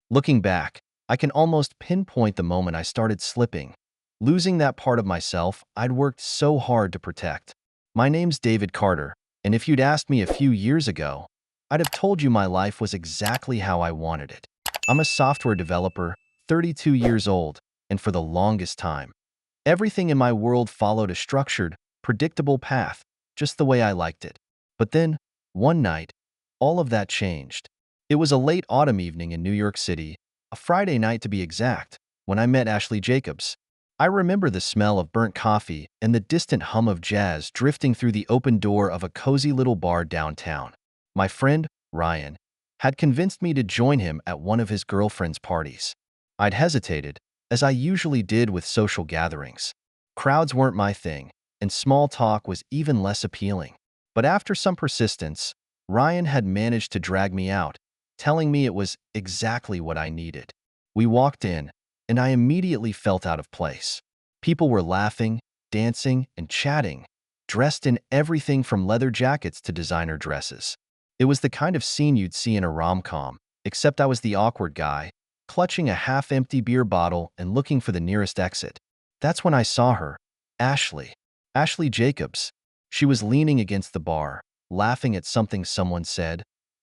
Looking back, I can almost pinpoint the moment I started slipping, losing that part of myself I'd worked so hard to protect. My name's David Carter, and if you'd asked me a few years ago, I'd have told you my life was exactly how I wanted it. I'm a software developer, 32 years old, and for the longest time, everything in my world followed a structured, predictable path, just the way I liked it. But then, one night, all of that changed. It was a late autumn evening in New York City, a Friday night to be exact, when I met Ashley Jacobs. I remember the smell of burnt coffee and the distant hum of jazz drifting through the open door of a cozy little bar downtown. My friend, Ryan, had convinced me to join him at one of his girlfriend's parties. I'd hesitated, as I usually did with social gatherings. Crowds weren't my thing, and small talk was even less appealing. But after some persistence, Ryan had managed to drag me out, telling me it was exactly what I needed. We walked in, and I immediately felt out of place. People were laughing, dancing, and chatting, dressed in everything from leather jackets to designer dresses. It was the kind of scene you'd see in a rom-com, except I was the awkward guy, clutching a half-empty beer bottle and looking for the nearest exit. That's when I saw her, Ashley. Ashley Jacobs. She was leaning against the bar, laughing at something someone said,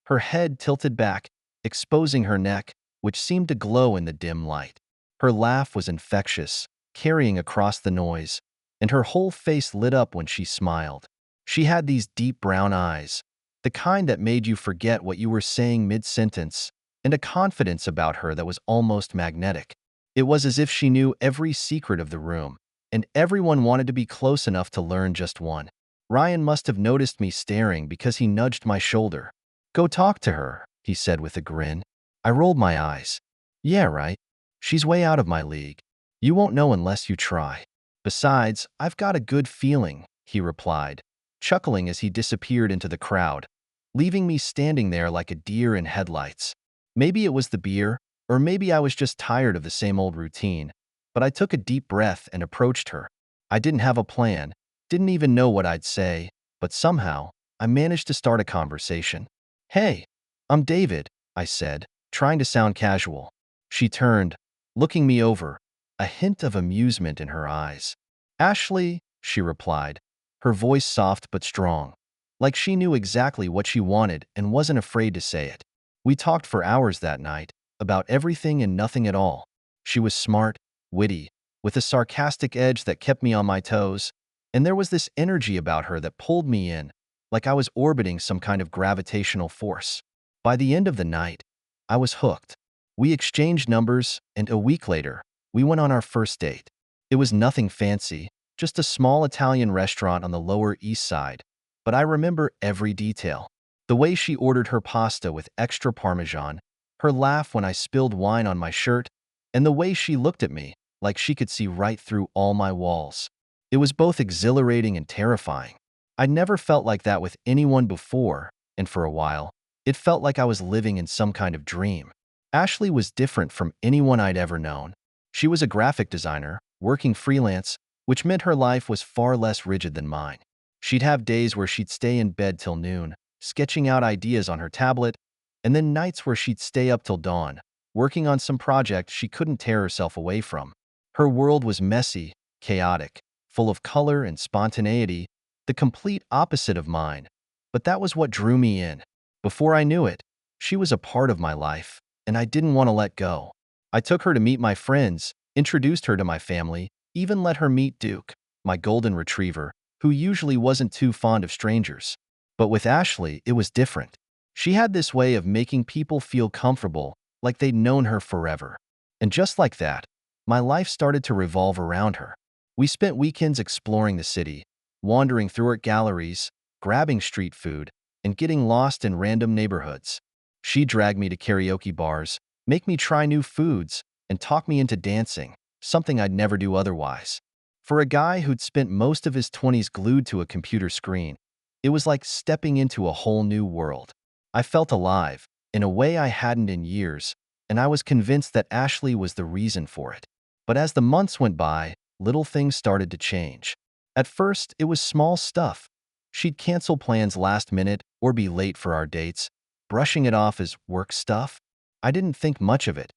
her head tilted back, exposing her neck, which seemed to glow in the dim light. Her laugh was infectious, carrying across the noise, and her whole face lit up when she smiled. She had these deep brown eyes, the kind that made you forget what you were saying mid-sentence, and a confidence about her that was almost magnetic. It was as if she knew every secret of the room, and everyone wanted to be close enough to learn just one. Ryan must have noticed me staring because he nudged my shoulder. "Go talk to her," he said with a grin. I rolled my eyes. "Yeah, right. She's way out of my league. You won't know unless you try. Besides, I've got a good feeling," he replied, chuckling as he disappeared into the crowd, leaving me standing there like a deer in headlights. Maybe it was the beer, or maybe I was just tired of the same old routine, but I took a deep breath and approached her. I didn't have a plan, didn't even know what I'd say, but somehow, I managed to start a conversation. "Hey, I'm David," I said, trying to sound casual. She turned, looking me over, a hint of amusement in her eyes. "Ashley," she replied, her voice soft but strong, like she knew exactly what she wanted and wasn't afraid to say it. We talked for hours that night, about everything and nothing at all. She was smart, witty, with a sarcastic edge that kept me on my toes, and there was this energy about her that pulled me in, like I was orbiting some kind of gravitational force. By the end of the night, I was hooked. We exchanged numbers, and a week later, we went on our first date. It was nothing fancy, just a small Italian restaurant on the Lower East Side, but I remember every detail. The way she ordered her pasta with extra Parmesan, her laugh when I spilled wine on my shirt, and the way she looked at me, like she could see right through all my walls. It was both exhilarating and terrifying. I'd never felt like that with anyone before, and for a while, it felt like I was living in some kind of dream. Ashley was different from anyone I'd ever known. She was a graphic designer, working freelance, which meant her life was far less rigid than mine. She'd have days where she'd stay in bed till noon, sketching out ideas on her tablet, and then nights where she'd stay up till dawn, working on some project she couldn't tear herself away from. Her world was messy, chaotic, full of color and spontaneity, the complete opposite of mine. But that was what drew me in. Before I knew it, she was a part of my life, and I didn't want to let go. I took her to meet my friends, introduced her to my family, even let her meet Duke, my golden retriever, who usually wasn't too fond of strangers. But with Ashley, it was different. She had this way of making people feel comfortable, like they'd known her forever. And just like that, my life started to revolve around her. We spent weekends exploring the city, wandering through art galleries, grabbing street food, and getting lost in random neighborhoods. She dragged me to karaoke bars, make me try new foods, and talk me into dancing, something I'd never do otherwise. For a guy who'd spent most of his 20s glued to a computer screen, it was like stepping into a whole new world. I felt alive, in a way I hadn't in years, and I was convinced that Ashley was the reason for it. But as the months went by, little things started to change. At first, it was small stuff. She'd cancel plans last minute or be late for our dates, brushing it off as work stuff. I didn't think much of it.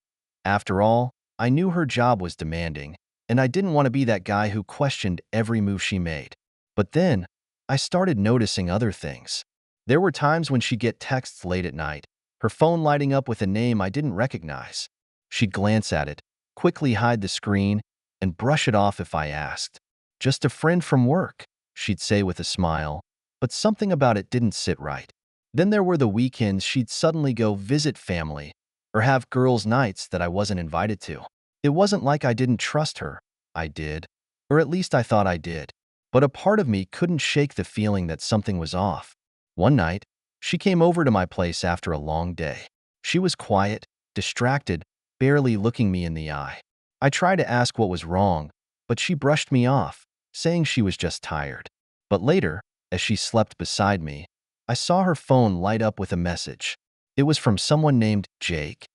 After all, I knew her job was demanding, and I didn't want to be that guy who questioned every move she made. But then, I started noticing other things. There were times when she'd get texts late at night, her phone lighting up with a name I didn't recognize. She'd glance at it, quickly hide the screen, and brush it off if I asked. "Just a friend from work," she'd say with a smile, but something about it didn't sit right. Then there were the weekends she'd suddenly go visit family or have girls' nights that I wasn't invited to. It wasn't like I didn't trust her. I did, or at least I thought I did. But a part of me couldn't shake the feeling that something was off. One night, she came over to my place after a long day. She was quiet, distracted, barely looking me in the eye. I tried to ask what was wrong, but she brushed me off, saying she was just tired. But later, as she slept beside me, I saw her phone light up with a message. It was from someone named Jake.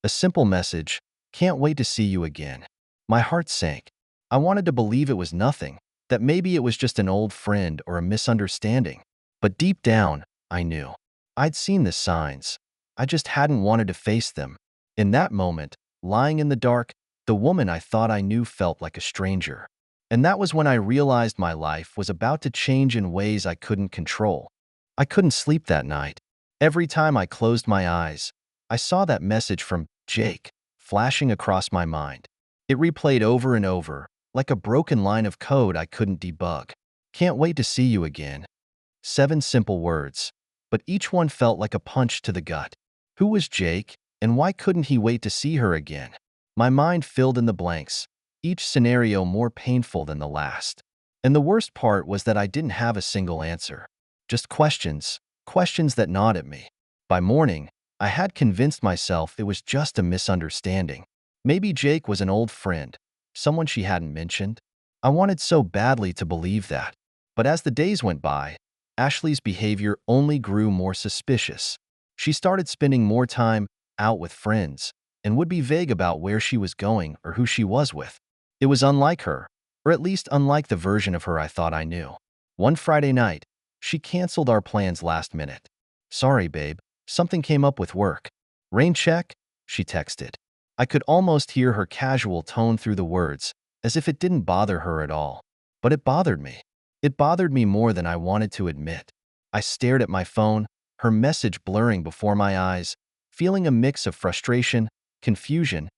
A simple message: "Can't wait to see you again." My heart sank. I wanted to believe it was nothing, that maybe it was just an old friend or a misunderstanding. But deep down, I knew. I'd seen the signs. I just hadn't wanted to face them. In that moment, lying in the dark, the woman I thought I knew felt like a stranger. And that was when I realized my life was about to change in ways I couldn't control. I couldn't sleep that night. Every time I closed my eyes, I saw that message from Jake flashing across my mind. It replayed over and over, like a broken line of code I couldn't debug. "Can't wait to see you again." 7 simple words, but each one felt like a punch to the gut. Who was Jake, and why couldn't he wait to see her again? My mind filled in the blanks, each scenario more painful than the last. And the worst part was that I didn't have a single answer. Just questions, questions that gnawed at me. By morning, I had convinced myself it was just a misunderstanding. Maybe Jake was an old friend, someone she hadn't mentioned. I wanted so badly to believe that. But as the days went by, Ashley's behavior only grew more suspicious. She started spending more time out with friends and would be vague about where she was going or who she was with. It was unlike her, or at least unlike the version of her I thought I knew. One Friday night, she canceled our plans last minute. "Sorry, babe, something came up with work." "Rain check?" she texted. I could almost hear her casual tone through the words, as if it didn't bother her at all. But it bothered me. It bothered me more than I wanted to admit. I stared at my phone, her message blurring before my eyes, feeling a mix of frustration, confusion,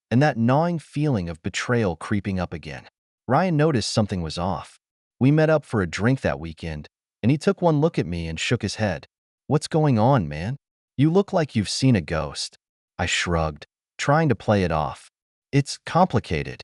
and that gnawing feeling of betrayal creeping up again. Ryan noticed something was off. We met up for a drink that weekend, and he took one look at me and shook his head. "What's going on, man? You look like you've seen a ghost." I shrugged, trying to play it off. "It's complicated."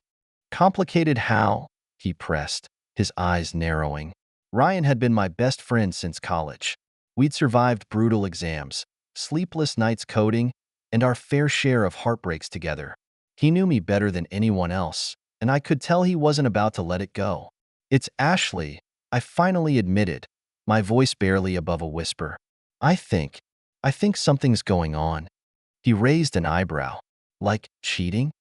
"Complicated how?" he pressed, his eyes narrowing. Ryan had been my best friend since college. We'd survived brutal exams, sleepless nights coding, and our fair share of heartbreaks together. He knew me better than anyone else, and I could tell he wasn't about to let it go. "It's Ashley," I finally admitted, my voice barely above a whisper. I think something's going on." He raised an eyebrow. "Like cheating?"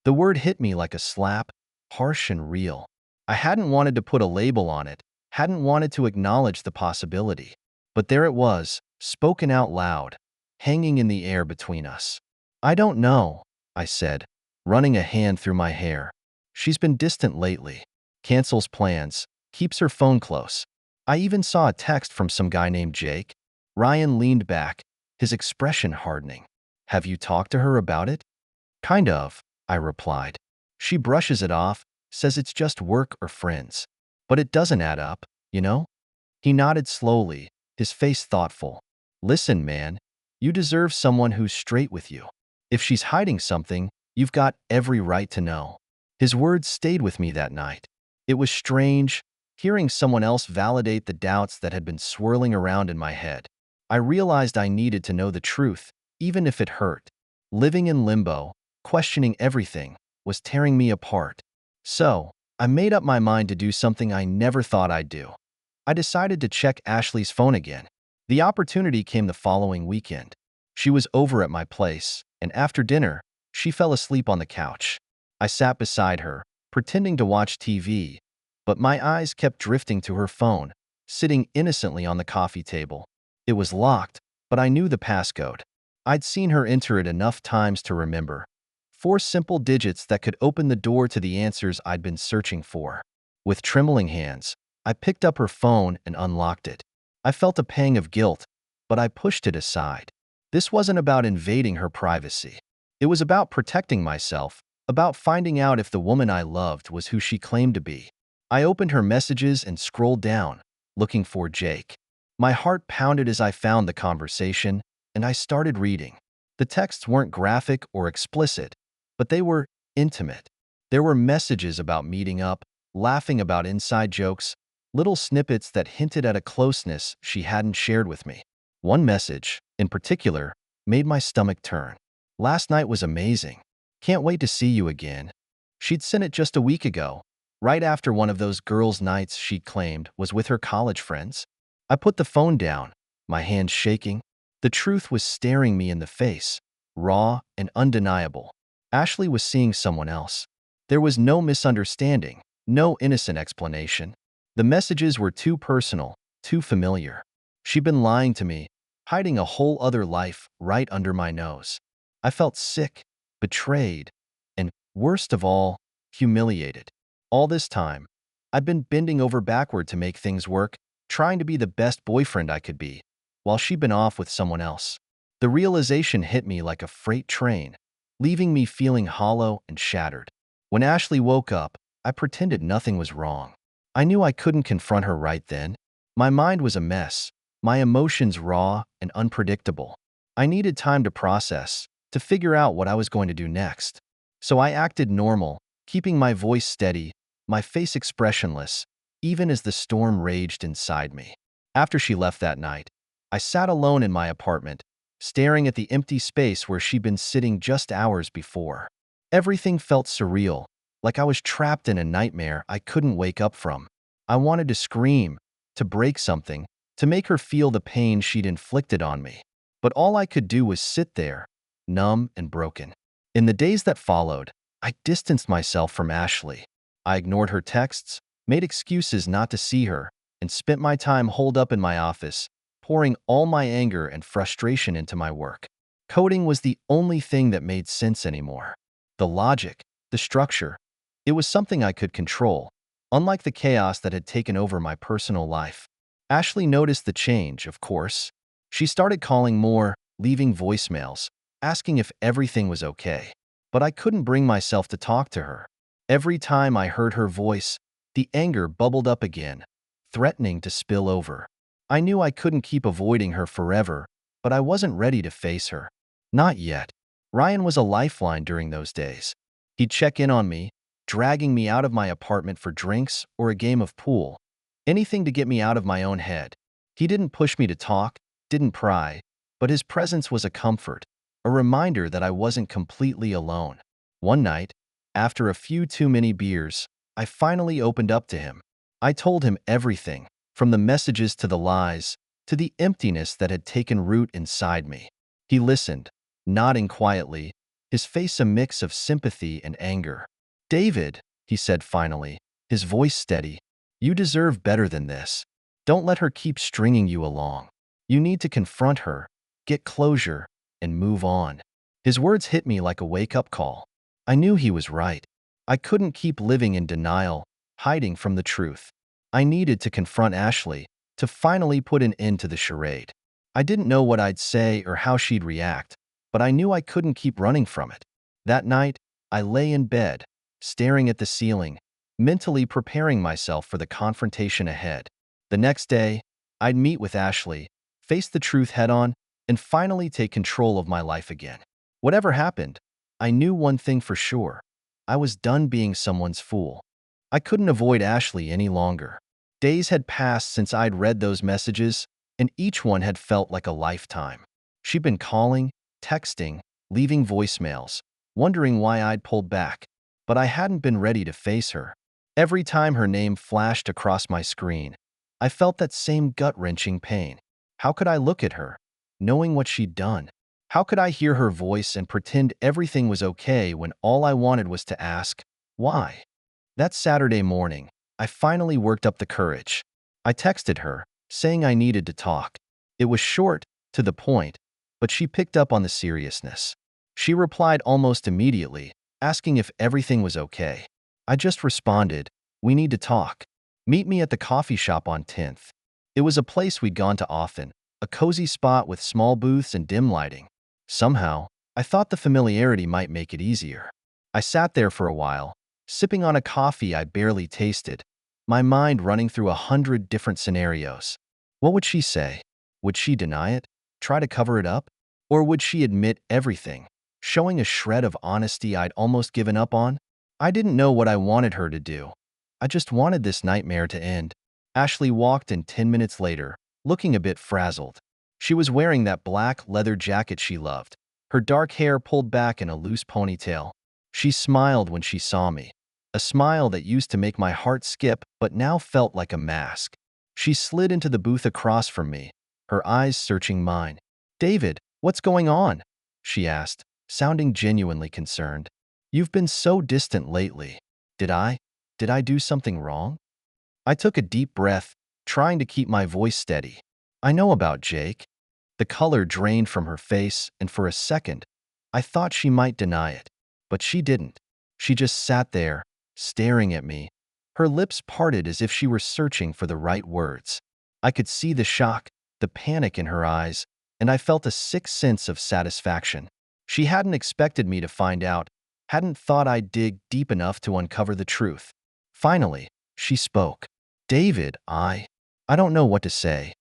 The word hit me like a slap, harsh and real. I hadn't wanted to put a label on it, hadn't wanted to acknowledge the possibility. But there it was, spoken out loud, hanging in the air between us. "I don't know," I said, running a hand through my hair. "She's been distant lately. Cancels plans, keeps her phone close. I even saw a text from some guy named Jake." Ryan leaned back, his expression hardening. "Have you talked to her about it?" "Kind of," I replied. "She brushes it off, says it's just work or friends. But it doesn't add up, you know?" He nodded slowly, his face thoughtful. "Listen, man, you deserve someone who's straight with you. If she's hiding something, you've got every right to know." His words stayed with me that night. It was strange, hearing someone else validate the doubts that had been swirling around in my head. I realized I needed to know the truth, even if it hurt. Living in limbo, questioning everything, was tearing me apart. So, I made up my mind to do something I never thought I'd do. I decided to check Ashley's phone again. The opportunity came the following weekend. She was over at my place, and after dinner, she fell asleep on the couch. I sat beside her, pretending to watch TV, but my eyes kept drifting to her phone, sitting innocently on the coffee table. It was locked, but I knew the passcode. I'd seen her enter it enough times to remember. 4 simple digits that could open the door to the answers I'd been searching for. With trembling hands, I picked up her phone and unlocked it. I felt a pang of guilt, but I pushed it aside. This wasn't about invading her privacy. It was about protecting myself, about finding out if the woman I loved was who she claimed to be. I opened her messages and scrolled down, looking for Jake. My heart pounded as I found the conversation, and I started reading. The texts weren't graphic or explicit, but they were intimate. There were messages about meeting up, laughing about inside jokes, little snippets that hinted at a closeness she hadn't shared with me. One message, in particular, made my stomach turn. "Last night was amazing. Can't wait to see you again." She'd sent it just a week ago, right after one of those girls' nights she claimed was with her college friends. I put the phone down, my hands shaking. The truth was staring me in the face, raw and undeniable. Ashley was seeing someone else. There was no misunderstanding, no innocent explanation. The messages were too personal, too familiar. She'd been lying to me, hiding a whole other life right under my nose. I felt sick, betrayed, and, worst of all, humiliated. All this time, I'd been bending over backward to make things work, trying to be the best boyfriend I could be, while she'd been off with someone else. The realization hit me like a freight train, leaving me feeling hollow and shattered. When Ashley woke up, I pretended nothing was wrong. I knew I couldn't confront her right then. My mind was a mess, my emotions raw and unpredictable. I needed time to process, to figure out what I was going to do next. So I acted normal, keeping my voice steady, my face expressionless, even as the storm raged inside me. After she left that night, I sat alone in my apartment, staring at the empty space where she'd been sitting just hours before. Everything felt surreal, like I was trapped in a nightmare I couldn't wake up from. I wanted to scream, to break something, to make her feel the pain she'd inflicted on me. But all I could do was sit there, numb and broken. In the days that followed, I distanced myself from Ashley. I ignored her texts, made excuses not to see her, and spent my time holed up in my office, pouring all my anger and frustration into my work. Coding was the only thing that made sense anymore. The logic, the structure, it was something I could control, unlike the chaos that had taken over my personal life. Ashley noticed the change, of course. She started calling more, leaving voicemails, asking if everything was okay. But I couldn't bring myself to talk to her. Every time I heard her voice, the anger bubbled up again, threatening to spill over. I knew I couldn't keep avoiding her forever, but I wasn't ready to face her. Not yet. Ryan was a lifeline during those days. He'd check in on me, dragging me out of my apartment for drinks or a game of pool. Anything to get me out of my own head. He didn't push me to talk, didn't pry, but his presence was a comfort, a reminder that I wasn't completely alone. One night, after a few too many beers, I finally opened up to him. I told him everything, from the messages to the lies, to the emptiness that had taken root inside me. He listened, nodding quietly, his face a mix of sympathy and anger. "David," he said finally, his voice steady, "you deserve better than this. Don't let her keep stringing you along. You need to confront her, get closure, and move on." His words hit me like a wake-up call. I knew he was right. I couldn't keep living in denial, hiding from the truth. I needed to confront Ashley, to finally put an end to the charade. I didn't know what I'd say or how she'd react, but I knew I couldn't keep running from it. That night, I lay in bed, staring at the ceiling, mentally preparing myself for the confrontation ahead. The next day, I'd meet with Ashley, face the truth head-on, and finally take control of my life again. Whatever happened, I knew one thing for sure. I was done being someone's fool. I couldn't avoid Ashley any longer. Days had passed since I'd read those messages, and each one had felt like a lifetime. She'd been calling, texting, leaving voicemails, wondering why I'd pulled back. But I hadn't been ready to face her. Every time her name flashed across my screen, I felt that same gut-wrenching pain. How could I look at her, knowing what she'd done? How could I hear her voice and pretend everything was okay when all I wanted was to ask, why? That Saturday morning, I finally worked up the courage. I texted her, saying I needed to talk. It was short, to the point, but she picked up on the seriousness. She replied almost immediately, asking if everything was okay. I just responded, "We need to talk. Meet me at the coffee shop on 10th." It was a place we'd gone to often, a cozy spot with small booths and dim lighting. Somehow, I thought the familiarity might make it easier. I sat there for a while, sipping on a coffee I barely tasted, my mind running through 100 different scenarios. What would she say? Would she deny it? Try to cover it up? Or would she admit everything, showing a shred of honesty I'd almost given up on? I didn't know what I wanted her to do. I just wanted this nightmare to end. Ashley walked in 10 minutes later, looking a bit frazzled. She was wearing that black leather jacket she loved, her dark hair pulled back in a loose ponytail. She smiled when she saw me, a smile that used to make my heart skip but now felt like a mask. She slid into the booth across from me, her eyes searching mine. "David, what's going on?" she asked, sounding genuinely concerned. "You've been so distant lately. Did I? Did I do something wrong?" I took a deep breath, trying to keep my voice steady. "I know about Jake." The color drained from her face, and for a second, I thought she might deny it. But she didn't. She just sat there, staring at me, her lips parted as if she were searching for the right words. I could see the shock, the panic in her eyes, and I felt a sick sense of satisfaction. She hadn't expected me to find out, hadn't thought I'd dig deep enough to uncover the truth. Finally, she spoke. "David, I don't know what to say."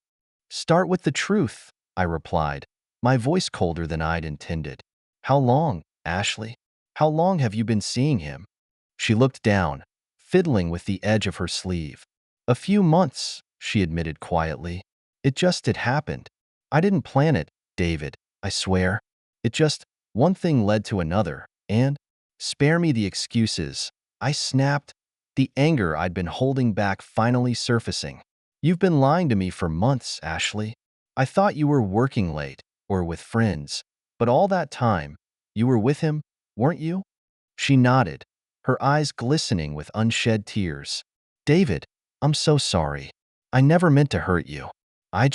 "Start with the truth," I replied, my voice colder than I'd intended. "How long, Ashley? How long have you been seeing him?" She looked down, fiddling with the edge of her sleeve. "A few months," she admitted quietly. "It just had happened. I didn't plan it, David, I swear. It just, one thing led to another, and—" "Spare me the excuses," I snapped, the anger I'd been holding back finally surfacing. "You've been lying to me for months, Ashley. I thought you were working late, or with friends, but all that time, you were with him, weren't you?" She nodded, her eyes glistening with unshed tears. "David, I'm so sorry. I never meant to hurt you. I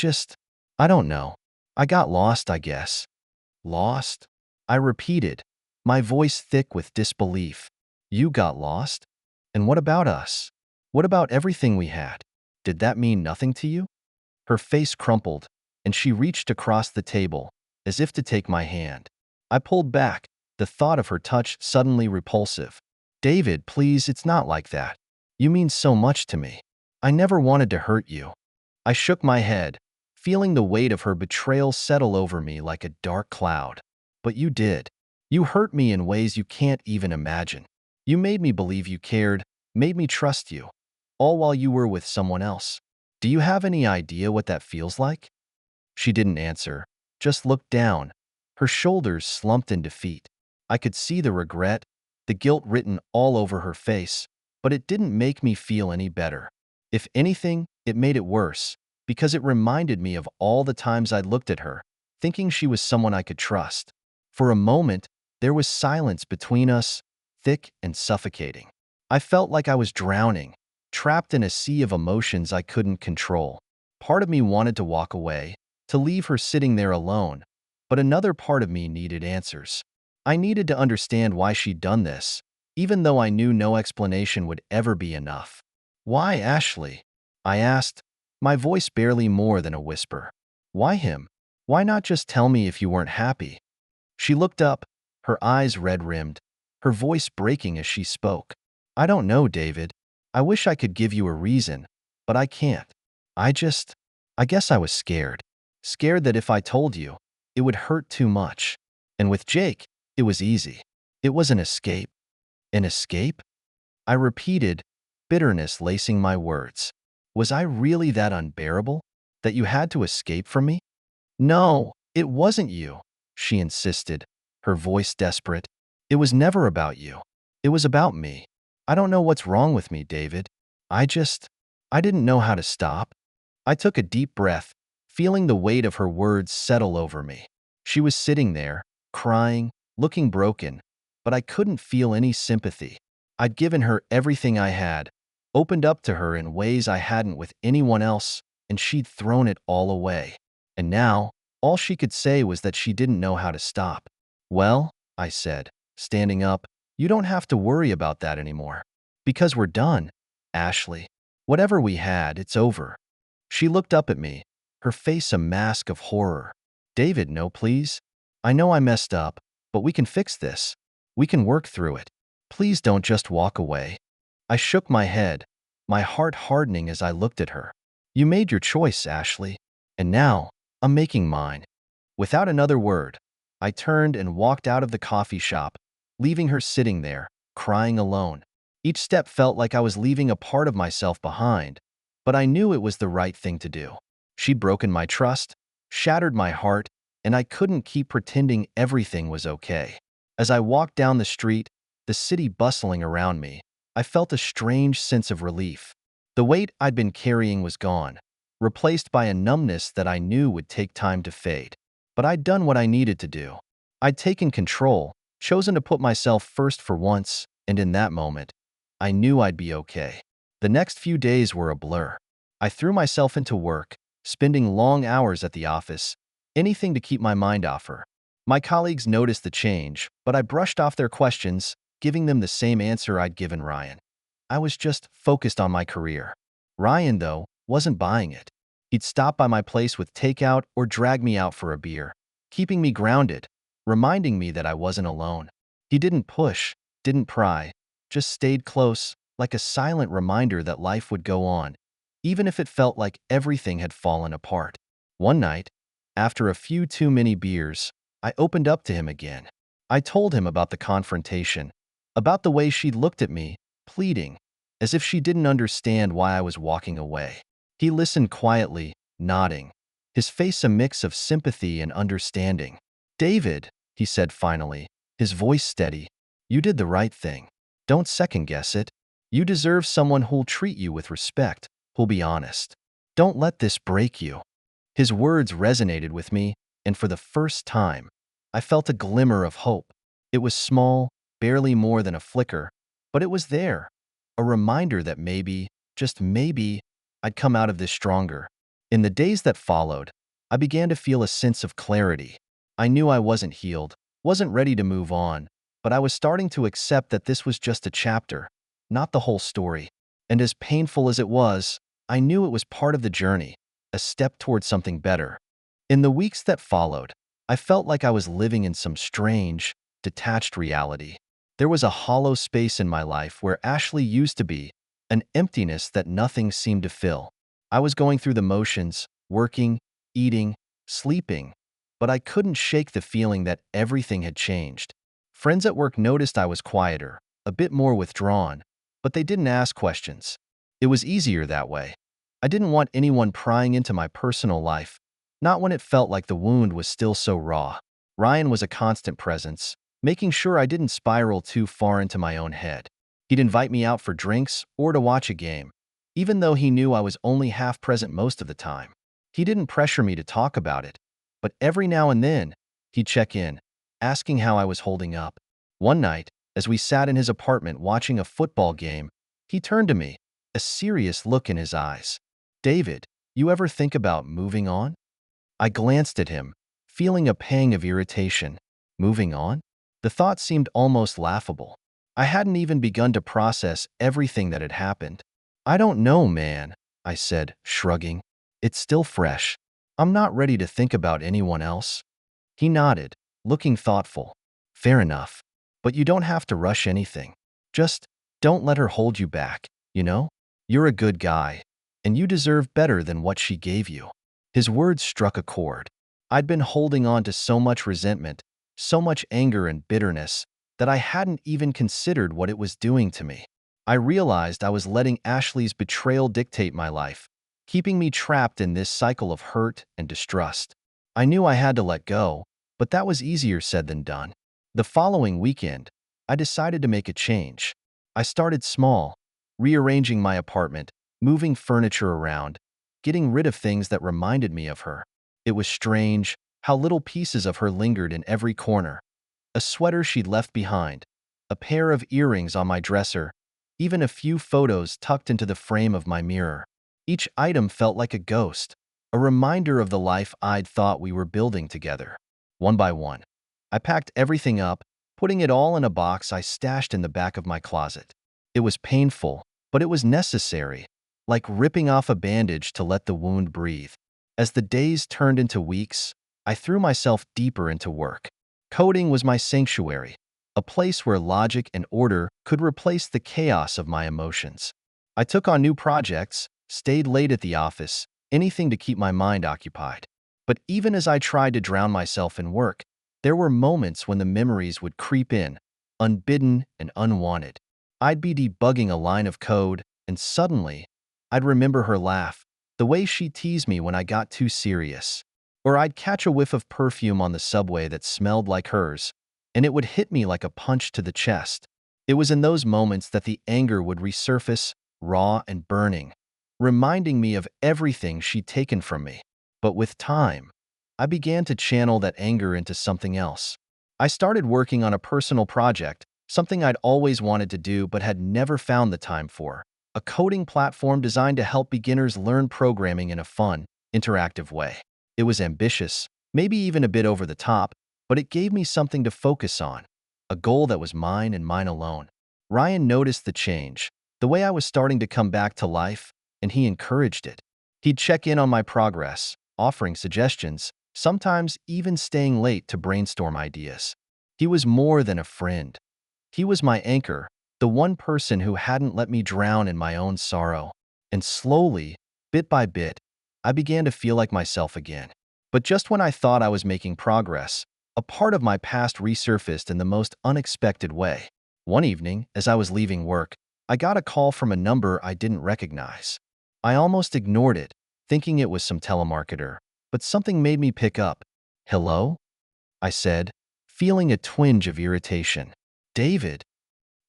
don't know. I got lost, I guess." "Lost?" I repeated, my voice thick with disbelief. "You got lost? And what about us? What about everything we had? Did that mean nothing to you?" Her face crumpled, and she reached across the table, as if to take my hand. I pulled back, the thought of her touch suddenly repulsive. "David, please, it's not like that. You mean so much to me. I never wanted to hurt you." I shook my head, feeling the weight of her betrayal settle over me like a dark cloud. "But you did. You hurt me in ways you can't even imagine. You made me believe you cared, made me trust you, all while you were with someone else. Do you have any idea what that feels like?" She didn't answer, just looked down, her shoulders slumped in defeat. I could see the regret, the guilt written all over her face, but it didn't make me feel any better. If anything, it made it worse, because it reminded me of all the times I'd looked at her, thinking she was someone I could trust. For a moment, there was silence between us, thick and suffocating. I felt like I was drowning, trapped in a sea of emotions I couldn't control. Part of me wanted to walk away, to leave her sitting there alone, but another part of me needed answers. I needed to understand why she'd done this, even though I knew no explanation would ever be enough. "Why Ashley?" I asked, my voice barely more than a whisper. "Why him? Why not just tell me if you weren't happy?" She looked up, her eyes red-rimmed, her voice breaking as she spoke. "I don't know, David. I wish I could give you a reason, but I can't. I guess I was scared. Scared that if I told you, it would hurt too much. And with Jake, it was easy. It was an escape." "An escape?" I repeated, bitterness lacing my words. Was I really that unbearable, that you had to escape from me? "No, it wasn't you," she insisted, her voice desperate. "It was never about you. It was about me. I don't know what's wrong with me, David. I didn't know how to stop." I took a deep breath, feeling the weight of her words settle over me. She was sitting there, crying, looking broken, but I couldn't feel any sympathy. I'd given her everything I had, opened up to her in ways I hadn't with anyone else, and she'd thrown it all away. And now, All she could say was that she didn't know how to stop. Well, I said, standing up, you don't have to worry about that anymore. Because we're done, Ashley. Whatever we had, it's over. She looked up at me, her face a mask of horror. David, no please. I know I messed up, but we can fix this. We can work through it. Please don't just walk away. I shook my head, my heart hardening as I looked at her. You made your choice, Ashley. And now, I'm making mine. Without another word, I turned and walked out of the coffee shop, leaving her sitting there, crying alone. Each step felt like I was leaving a part of myself behind, but I knew it was the right thing to do. She'd broken my trust, shattered my heart, and I couldn't keep pretending everything was okay. As I walked down the street, the city bustling around me, I felt a strange sense of relief. The weight I'd been carrying was gone, replaced by a numbness that I knew would take time to fade. But I'd done what I needed to do. I'd taken control, chosen to put myself first for once, and in that moment, I knew I'd be okay. The next few days were a blur. I threw myself into work, spending long hours at the office, anything to keep my mind off her. My colleagues noticed the change, but I brushed off their questions, giving them the same answer I'd given Ryan. I was just focused on my career. Ryan, though, wasn't buying it. He'd stop by my place with takeout or drag me out for a beer, keeping me grounded, reminding me that I wasn't alone. He didn't push, didn't pry, just stayed close, like a silent reminder that life would go on, even if it felt like everything had fallen apart. One night, after a few too many beers, I opened up to him again. I told him about the confrontation, about the way she'd looked at me, pleading, as if she didn't understand why I was walking away. He listened quietly, nodding, his face a mix of sympathy and understanding. David, he said finally, his voice steady, you did the right thing. Don't second-guess it. You deserve someone who'll treat you with respect, who'll be honest. Don't let this break you. His words resonated with me, and for the first time, I felt a glimmer of hope. It was small, barely more than a flicker, but it was there, a reminder that maybe, just maybe, I'd come out of this stronger. In the days that followed, I began to feel a sense of clarity. I knew I wasn't healed, wasn't ready to move on, but I was starting to accept that this was just a chapter, not the whole story. And as painful as it was, I knew it was part of the journey, a step towards something better. In the weeks that followed, I felt like I was living in some strange, detached reality. There was a hollow space in my life where Ashley used to be, an emptiness that nothing seemed to fill. I was going through the motions, working, eating, sleeping, but I couldn't shake the feeling that everything had changed. Friends at work noticed I was quieter, a bit more withdrawn, but they didn't ask questions. It was easier that way. I didn't want anyone prying into my personal life, not when it felt like the wound was still so raw. Ryan was a constant presence, making sure I didn't spiral too far into my own head. He'd invite me out for drinks or to watch a game, even though he knew I was only half present most of the time. He didn't pressure me to talk about it, but every now and then, he'd check in, asking how I was holding up. One night, as we sat in his apartment watching a football game, he turned to me, a serious look in his eyes. David, you ever think about moving on? I glanced at him, feeling a pang of irritation. Moving on? The thought seemed almost laughable. I hadn't even begun to process everything that had happened. I don't know, man, I said, shrugging. It's still fresh. I'm not ready to think about anyone else. He nodded, looking thoughtful. Fair enough. But you don't have to rush anything. Just don't let her hold you back, you know? You're a good guy, and you deserve better than what she gave you. His words struck a chord. I'd been holding on to so much resentment, so much anger and bitterness, that I hadn't even considered what it was doing to me. I realized I was letting Ashley's betrayal dictate my life, keeping me trapped in this cycle of hurt and distrust. I knew I had to let go, but that was easier said than done. The following weekend, I decided to make a change. I started small, rearranging my apartment, moving furniture around, getting rid of things that reminded me of her. It was strange how little pieces of her lingered in every corner. A sweater she'd left behind, a pair of earrings on my dresser, even a few photos tucked into the frame of my mirror. Each item felt like a ghost, a reminder of the life I'd thought we were building together. One by one, I packed everything up, putting it all in a box I stashed in the back of my closet. It was painful, but it was necessary, like ripping off a bandage to let the wound breathe. As the days turned into weeks, I threw myself deeper into work. Coding was my sanctuary, a place where logic and order could replace the chaos of my emotions. I took on new projects, stayed late at the office, anything to keep my mind occupied. But even as I tried to drown myself in work, there were moments when the memories would creep in, unbidden and unwanted. I'd be debugging a line of code, and suddenly, I'd remember her laugh, the way she teased me when I got too serious. Or I'd catch a whiff of perfume on the subway that smelled like hers, and it would hit me like a punch to the chest. It was in those moments that the anger would resurface, raw and burning, reminding me of everything she'd taken from me. But with time, I began to channel that anger into something else. I started working on a personal project, something I'd always wanted to do but had never found the time for. A coding platform designed to help beginners learn programming in a fun, interactive way. It was ambitious, maybe even a bit over the top, but it gave me something to focus on, a goal that was mine and mine alone. Ryan noticed the change, the way I was starting to come back to life, and he encouraged it. He'd check in on my progress, offering suggestions, sometimes even staying late to brainstorm ideas. He was more than a friend. He was my anchor, the one person who hadn't let me drown in my own sorrow. And slowly, bit by bit, I began to feel like myself again. But just when I thought I was making progress, a part of my past resurfaced in the most unexpected way. One evening, as I was leaving work, I got a call from a number I didn't recognize. I almost ignored it, thinking it was some telemarketer, but something made me pick up. "Hello?" I said, feeling a twinge of irritation. "David."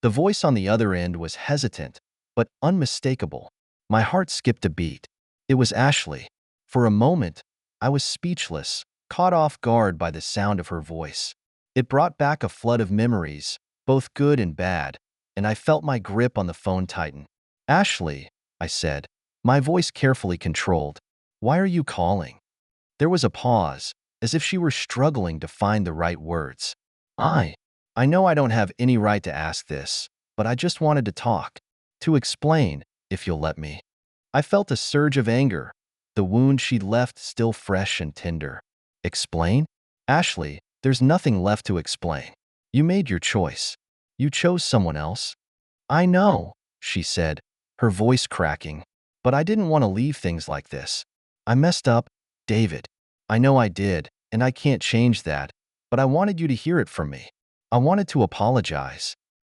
The voice on the other end was hesitant, but unmistakable. My heart skipped a beat. It was Ashley. For a moment, I was speechless, caught off guard by the sound of her voice. It brought back a flood of memories, both good and bad, and I felt my grip on the phone tighten. "Ashley," I said, my voice carefully controlled. "Why are you calling?" There was a pause, as if she were struggling to find the right words. I know I don't have any right to ask this, but I just wanted to talk. To explain, if you'll let me." I felt a surge of anger, the wound she'd left still fresh and tender. "Explain?" "Ashley, there's nothing left to explain. You made your choice. You chose someone else." "I know," she said, her voice cracking. "But I didn't want to leave things like this. I messed up, David. I know I did, and I can't change that, but I wanted you to hear it from me. I wanted to apologize."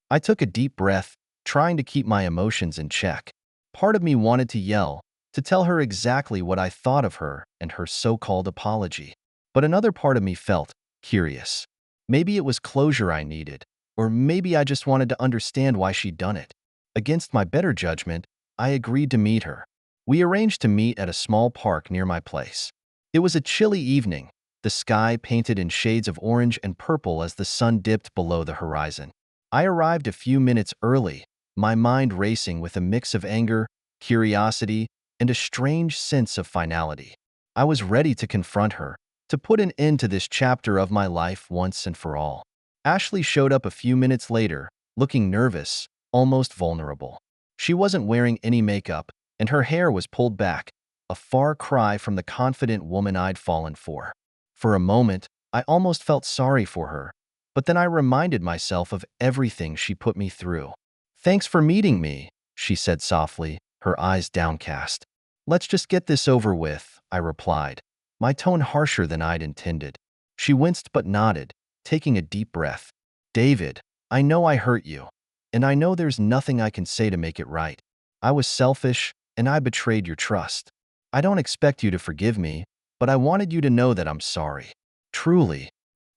I took a deep breath, trying to keep my emotions in check. Part of me wanted to yell, to tell her exactly what I thought of her and her so-called apology. But another part of me felt curious. Maybe it was closure I needed, or maybe I just wanted to understand why she'd done it. Against my better judgment, I agreed to meet her. We arranged to meet at a small park near my place. It was a chilly evening, the sky painted in shades of orange and purple as the sun dipped below the horizon. I arrived a few minutes early, my mind racing with a mix of anger, curiosity, and a strange sense of finality. I was ready to confront her, to put an end to this chapter of my life once and for all. Ashley showed up a few minutes later, looking nervous, almost vulnerable. She wasn't wearing any makeup, and her hair was pulled back, a far cry from the confident woman I'd fallen for. For a moment, I almost felt sorry for her, but then I reminded myself of everything she put me through. "Thanks for meeting me," she said softly, her eyes downcast. "Let's just get this over with," I replied, my tone harsher than I'd intended. She winced but nodded, taking a deep breath. "David, I know I hurt you, and I know there's nothing I can say to make it right. I was selfish, and I betrayed your trust. I don't expect you to forgive me, but I wanted you to know that I'm sorry. Truly."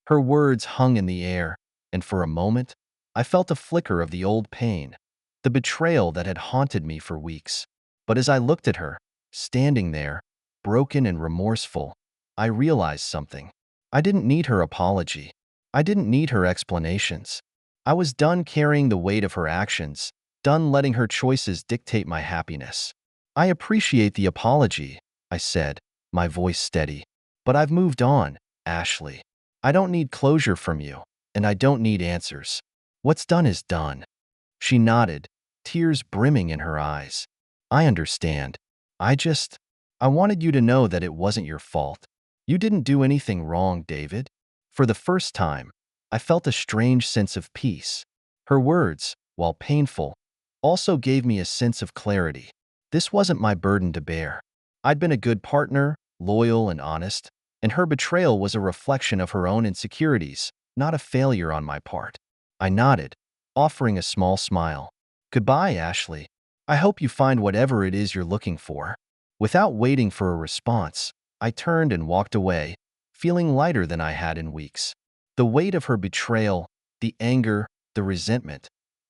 Her words hung in the air, and for a moment, I felt a flicker of the old pain, the betrayal that had haunted me for weeks. But as I looked at her, standing there, broken and remorseful, I realized something. I didn't need her apology. I didn't need her explanations. I was done carrying the weight of her actions, done letting her choices dictate my happiness. "I appreciate the apology," I said, my voice steady. But I've moved on, Ashley. I don't need closure from you, and I don't need answers. What's done is done. She nodded, tears brimming in her eyes. I understand. I just, I wanted you to know that it wasn't your fault. You didn't do anything wrong, David. For the first time, I felt a strange sense of peace. Her words, while painful, also gave me a sense of clarity. This wasn't my burden to bear. I'd been a good partner, loyal and honest, and her betrayal was a reflection of her own insecurities, not a failure on my part. I nodded, offering a small smile. Goodbye, Ashley. I hope you find whatever it is you're looking for. Without waiting for a response, I turned and walked away, feeling lighter than I had in weeks. The weight of her betrayal, the anger, the resentment,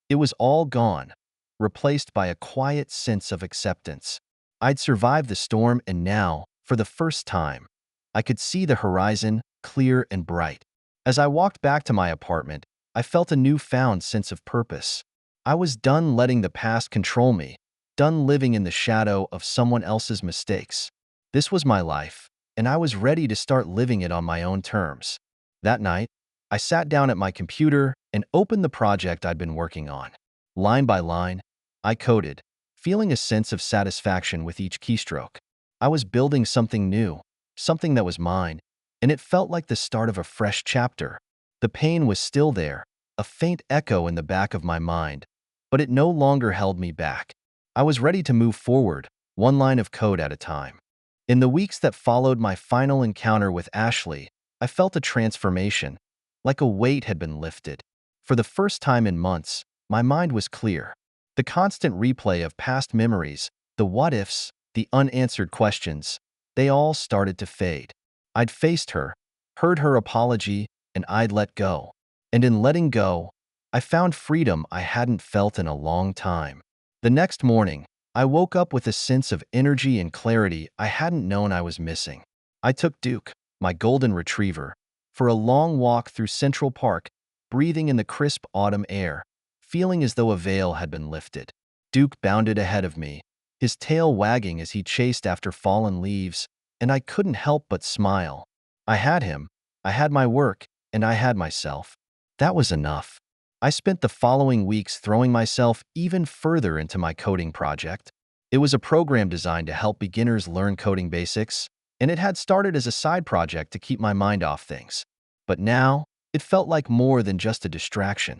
it was all gone, replaced by a quiet sense of acceptance. I'd survived the storm, and now, for the first time, I could see the horizon, clear and bright. As I walked back to my apartment, I felt a newfound sense of purpose. I was done letting the past control me, done living in the shadow of someone else's mistakes. This was my life, and I was ready to start living it on my own terms. That night, I sat down at my computer and opened the project I'd been working on. Line by line, I coded, feeling a sense of satisfaction with each keystroke. I was building something new, something that was mine, and it felt like the start of a fresh chapter. The pain was still there, a faint echo in the back of my mind, but it no longer held me back. I was ready to move forward, one line of code at a time. In the weeks that followed my final encounter with Ashley, I felt a transformation, like a weight had been lifted. For the first time in months, my mind was clear. The constant replay of past memories, the what-ifs, the unanswered questions, they all started to fade. I'd faced her, heard her apology, and I'd let go. And in letting go, I found freedom I hadn't felt in a long time. The next morning, I woke up with a sense of energy and clarity I hadn't known I was missing. I took Duke, my golden retriever, for a long walk through Central Park, breathing in the crisp autumn air, feeling as though a veil had been lifted. Duke bounded ahead of me, his tail wagging as he chased after fallen leaves, and I couldn't help but smile. I had him, I had my work, and I had myself. That was enough. I spent the following weeks throwing myself even further into my coding project. It was a program designed to help beginners learn coding basics, and it had started as a side project to keep my mind off things. But now, it felt like more than just a distraction.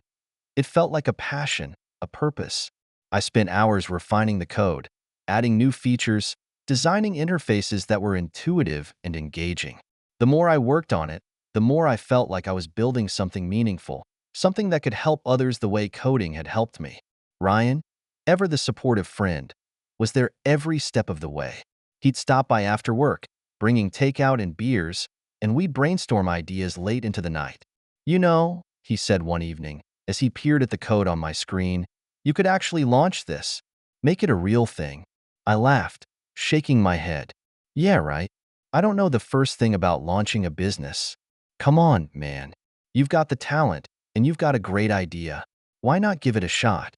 It felt like a passion, a purpose. I spent hours refining the code, adding new features, designing interfaces that were intuitive and engaging. The more I worked on it, the more I felt like I was building something meaningful, something that could help others the way coding had helped me. Ryan, ever the supportive friend, was there every step of the way. He'd stop by after work, bringing takeout and beers, and we'd brainstorm ideas late into the night. You know, he said one evening, as he peered at the code on my screen, you could actually launch this. Make it a real thing. I laughed, shaking my head. Yeah, right. I don't know the first thing about launching a business. Come on, man. You've got the talent, and you've got a great idea. Why not give it a shot?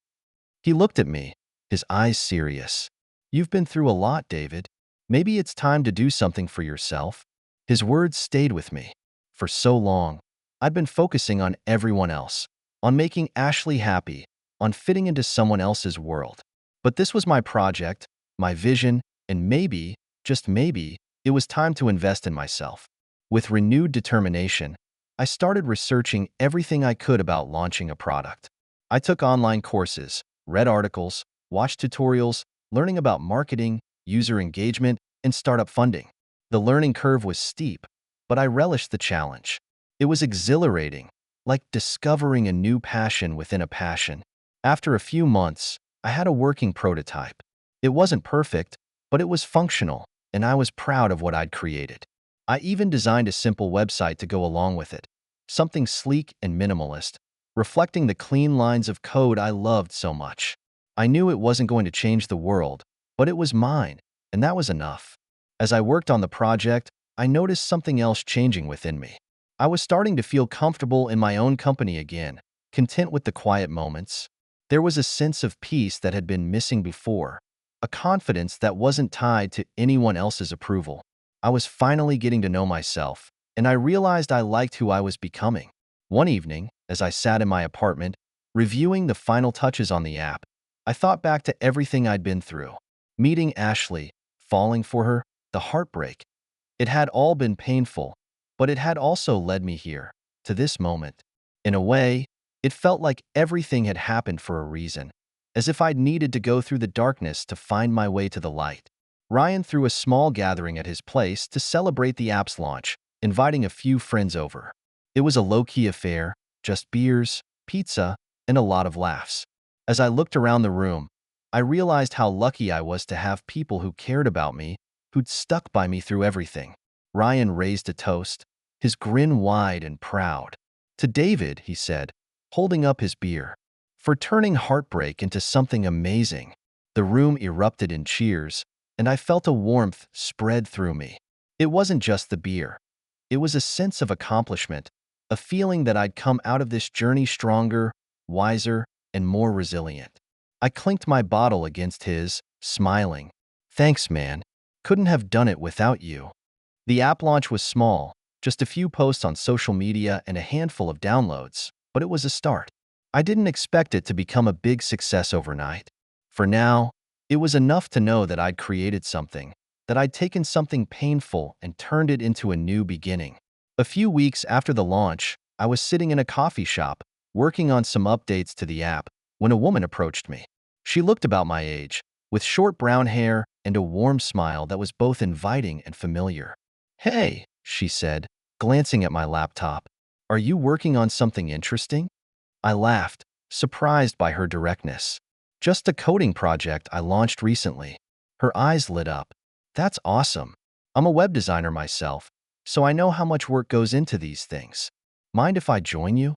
He looked at me, his eyes serious. You've been through a lot, David. Maybe it's time to do something for yourself. His words stayed with me. For so long, I'd been focusing on everyone else, on making Ashley happy, on fitting into someone else's world. But this was my project, my vision, and maybe, just maybe, it was time to invest in myself. With renewed determination, I started researching everything I could about launching a product. I took online courses, read articles, watched tutorials, learning about marketing, user engagement, and startup funding. The learning curve was steep, but I relished the challenge. It was exhilarating, like discovering a new passion within a passion. After a few months, I had a working prototype. It wasn't perfect, but it was functional, and I was proud of what I'd created. I even designed a simple website to go along with it, something sleek and minimalist, reflecting the clean lines of code I loved so much. I knew it wasn't going to change the world, but it was mine, and that was enough. As I worked on the project, I noticed something else changing within me. I was starting to feel comfortable in my own company again, content with the quiet moments. There was a sense of peace that had been missing before, a confidence that wasn't tied to anyone else's approval. I was finally getting to know myself, and I realized I liked who I was becoming. One evening, as I sat in my apartment, reviewing the final touches on the app, I thought back to everything I'd been through. Meeting Ashley, falling for her, the heartbreak. It had all been painful, but it had also led me here, to this moment. In a way, it felt like everything had happened for a reason, as if I'd needed to go through the darkness to find my way to the light. Ryan threw a small gathering at his place to celebrate the app's launch, inviting a few friends over. It was a low-key affair, just beers, pizza, and a lot of laughs. As I looked around the room, I realized how lucky I was to have people who cared about me, who'd stuck by me through everything. Ryan raised a toast, his grin wide and proud. "To David," he said, holding up his beer, "for turning heartbreak into something amazing." The room erupted in cheers, and I felt a warmth spread through me. It wasn't just the beer. It was a sense of accomplishment, a feeling that I'd come out of this journey stronger, wiser, and more resilient. I clinked my bottle against his, smiling. "Thanks, man. Couldn't have done it without you." The app launch was small, just a few posts on social media and a handful of downloads, but it was a start. I didn't expect it to become a big success overnight. For now, it was enough to know that I'd created something, that I'd taken something painful and turned it into a new beginning. A few weeks after the launch, I was sitting in a coffee shop, working on some updates to the app, when a woman approached me. She looked about my age, with short brown hair and a warm smile that was both inviting and familiar. "Hey," she said, glancing at my laptop. "Are you working on something interesting?" I laughed, surprised by her directness. "Just a coding project I launched recently." Her eyes lit up. "That's awesome. I'm a web designer myself, so I know how much work goes into these things. Mind if I join you?"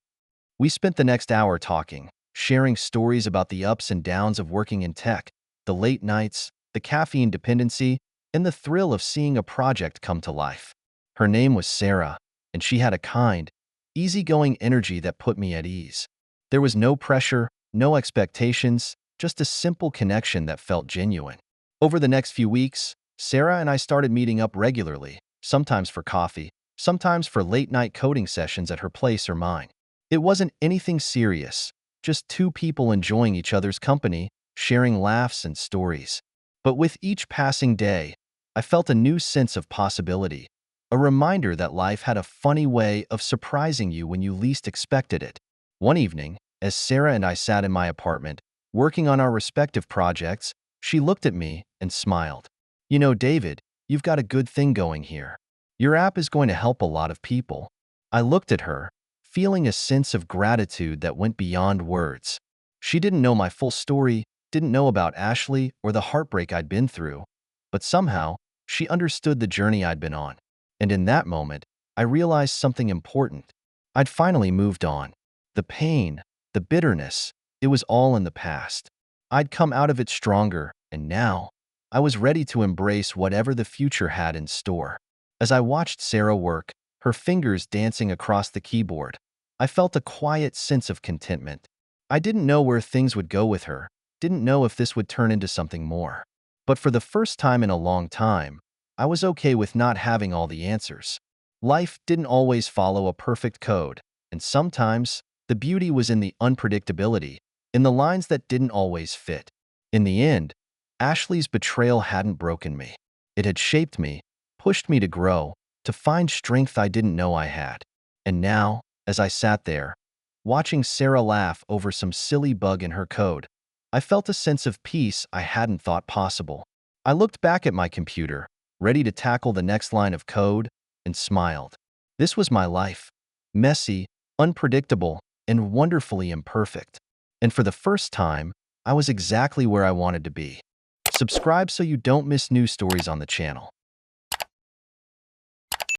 We spent the next hour talking, sharing stories about the ups and downs of working in tech, the late nights, the caffeine dependency, and the thrill of seeing a project come to life. Her name was Sarah, and she had a kind, easygoing energy that put me at ease. There was no pressure, no expectations, just a simple connection that felt genuine. Over the next few weeks, Sarah and I started meeting up regularly, sometimes for coffee, sometimes for late-night coding sessions at her place or mine. It wasn't anything serious, just two people enjoying each other's company, sharing laughs and stories. But with each passing day, I felt a new sense of possibility, a reminder that life had a funny way of surprising you when you least expected it. One evening, as Sarah and I sat in my apartment, working on our respective projects, she looked at me and smiled. "You know, David, you've got a good thing going here. Your app is going to help a lot of people." I looked at her, feeling a sense of gratitude that went beyond words. She didn't know my full story, didn't know about Ashley or the heartbreak I'd been through, but somehow, she understood the journey I'd been on. And in that moment, I realized something important. I'd finally moved on. The pain, the bitterness, it was all in the past. I'd come out of it stronger, and now, I was ready to embrace whatever the future had in store. As I watched Sarah work, her fingers dancing across the keyboard, I felt a quiet sense of contentment. I didn't know where things would go with her, didn't know if this would turn into something more. But for the first time in a long time, I was okay with not having all the answers. Life didn't always follow a perfect code, and sometimes the beauty was in the unpredictability, in the lines that didn't always fit. In the end, Ashley's betrayal hadn't broken me. It had shaped me, pushed me to grow, to find strength I didn't know I had. And now, as I sat there, watching Sarah laugh over some silly bug in her code, I felt a sense of peace I hadn't thought possible. I looked back at my computer, ready to tackle the next line of code, and smiled. This was my life. Messy, unpredictable, and wonderfully imperfect. And for the first time, I was exactly where I wanted to be. Subscribe so you don't miss new stories on the channel.